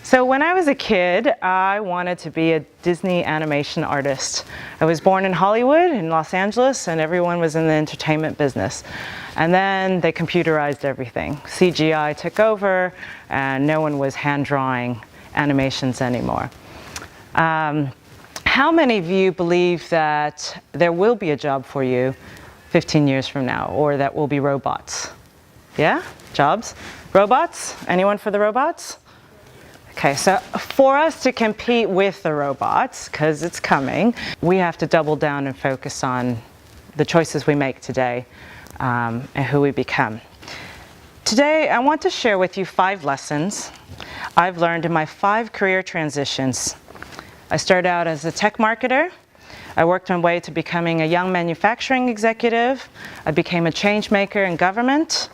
So when I was a kid, I wanted to be a Disney animation artist. I was born in Hollywood, in Los Angeles, and everyone was in the entertainment business. And then they computerized everything. CGI took over, and no one was hand-drawing animations anymore. How many of you believe that there will be a job for you 15 years from now, or that will be robots? Yeah? Jobs? Robots? Anyone for the robots? Okay, so for us to compete with the robots, because it's coming, we have to double down and focus on the choices we make today and who we become. Today, I want to share with you 5 lessons I've learned in my 5 career transitions. I started out as a tech marketer. I worked my way to becoming a young manufacturing executive. I became a change maker in government,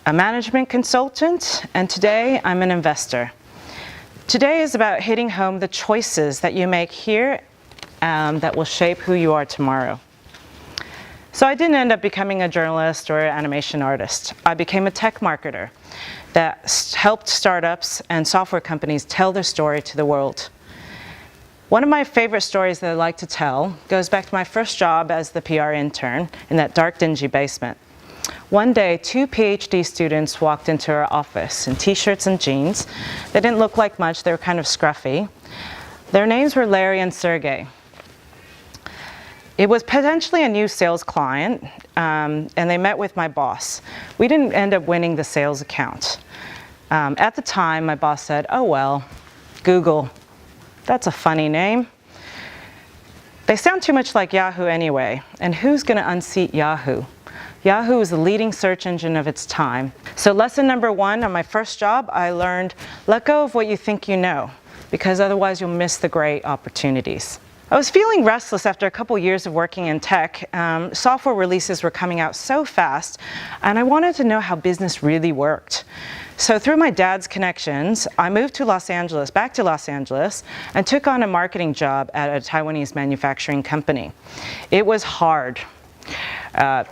a management consultant, and today I'm an investor. Today is about hitting home the choices that you make here that will shape who you are tomorrow. So I didn't end up becoming a journalist or an animation artist. I became a tech marketer that helped startups and software companies tell their story to the world. One of my favorite stories that I like to tell goes back to my first job as the PR intern in that dark, dingy basement. One day, 2 PhD students walked into our office in t-shirts and jeans. They didn't look like much, they were kind of scruffy. Their names were Larry and Sergey. It was potentially a new sales client, and they met with my boss. We didn't end up winning the sales account. At the time, my boss said, "Oh well, Google, that's a funny name. They sound too much like Yahoo anyway, and who's going to unseat Yahoo?" Yahoo is the leading search engine of its time. So lesson number 1 on my first job, I learned, let go of what you think you know, because otherwise you'll miss the great opportunities. I was feeling restless after a couple years of working in tech. Software releases were coming out so fast, and I wanted to know how business really worked. So through my dad's connections, I moved to Los Angeles, back to Los Angeles, and took on a marketing job at a Taiwanese manufacturing company. It was hard.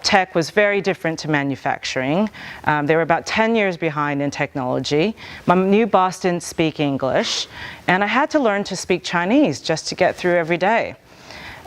Tech was very different to manufacturing. They were about 10 years behind in technology. My new boss didn't speak English, and I had to learn to speak Chinese just to get through every day.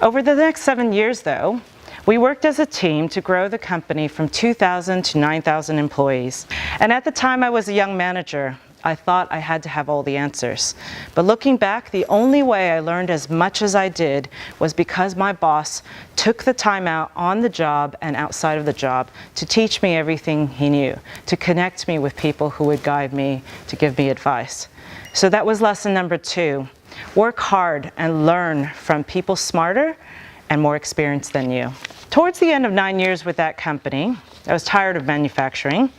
Over the next 7 years, though, we worked as a team to grow the company from 2,000 to 9,000 employees. And at the time I was a young manager, I thought I had to have all the answers. But looking back, the only way I learned as much as I did was because my boss took the time out on the job and outside of the job to teach me everything he knew, to connect me with people who would guide me, to give me advice. So that was lesson number 2. Work hard and learn from people smarter and more experienced than you. Towards the end of 9 years with that company, I was tired of manufacturing.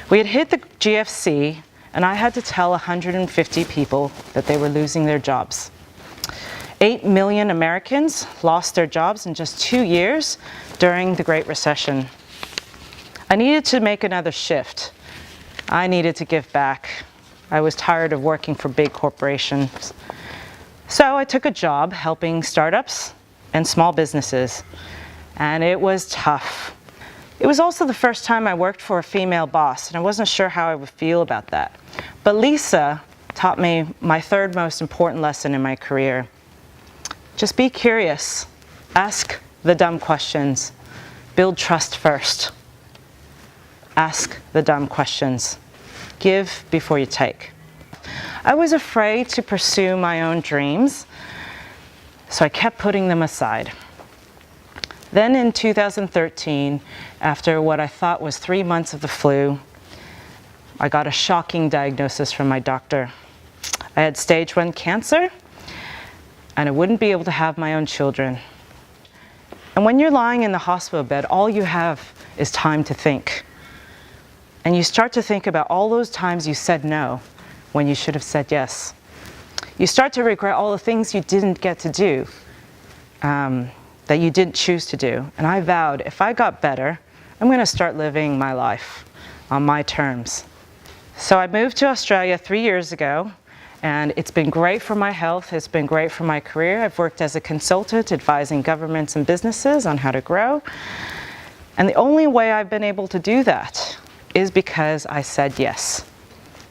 We had hit the GFC, and I had to tell 150 people that they were losing their jobs. 8 million Americans lost their jobs in just 2 years during the Great Recession. I needed to make another shift. I needed to give back. I was tired of working for big corporations. So I took a job helping startups and small businesses, and it was tough. It was also the first time I worked for a female boss, and I wasn't sure how I would feel about that. But Lisa taught me my 3rd most important lesson in my career. Just be curious. Ask the dumb questions. Build trust first. Ask the dumb questions. Give before you take. I was afraid to pursue my own dreams, so I kept putting them aside. Then in 2013, after what I thought was 3 months of the flu, I got a shocking diagnosis from my doctor. I had stage 1 cancer, and I wouldn't be able to have my own children. And when you're lying in the hospital bed, all you have is time to think. And you start to think about all those times you said no when you should have said yes. You start to regret all the things you didn't get to do, that you didn't choose to do. And I vowed, if I got better, I'm going to start living my life on my terms. So I moved to Australia 3 years ago, and it's been great for my health. It's been great for my career. I've worked as a consultant advising governments and businesses on how to grow. And the only way I've been able to do that is because I said yes.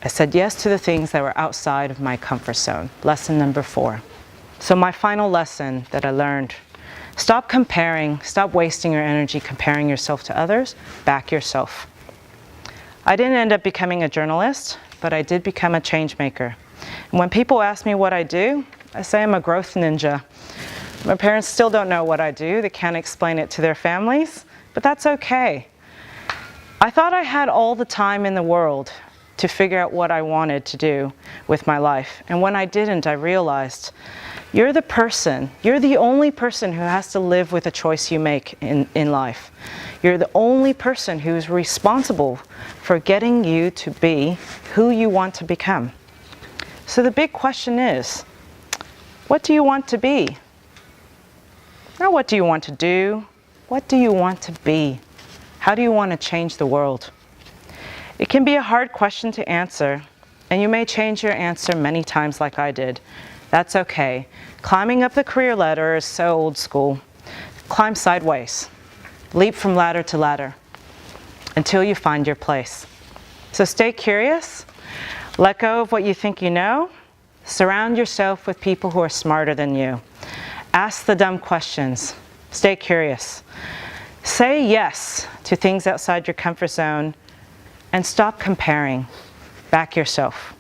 I said yes to the things that were outside of my comfort zone. Lesson number 4. So my final lesson that I learned: stop comparing, stop wasting your energy comparing yourself to others, back yourself. I didn't end up becoming a journalist, but I did become a change maker. And when people ask me what I do, I say I'm a growth ninja. My parents still don't know what I do. They can't explain it to their families, but that's okay. I thought I had all the time in the world to figure out what I wanted to do with my life. And when I didn't, I realized you're the only person who has to live with a choice you make in life. You're the only person who's responsible for getting you to be who you want to become. So the big question is, what do you want to be? Not what do you want to do, what do you want to be? How do you want to change the world? It can be a hard question to answer, and you may change your answer many times like I did. That's okay. Climbing up the career ladder is so old school. Climb sideways. Leap from ladder to ladder until you find your place. So stay curious. Let go of what you think you know. Surround yourself with people who are smarter than you. Ask the dumb questions. Stay curious. Say yes to things outside your comfort zone and stop comparing. Back yourself.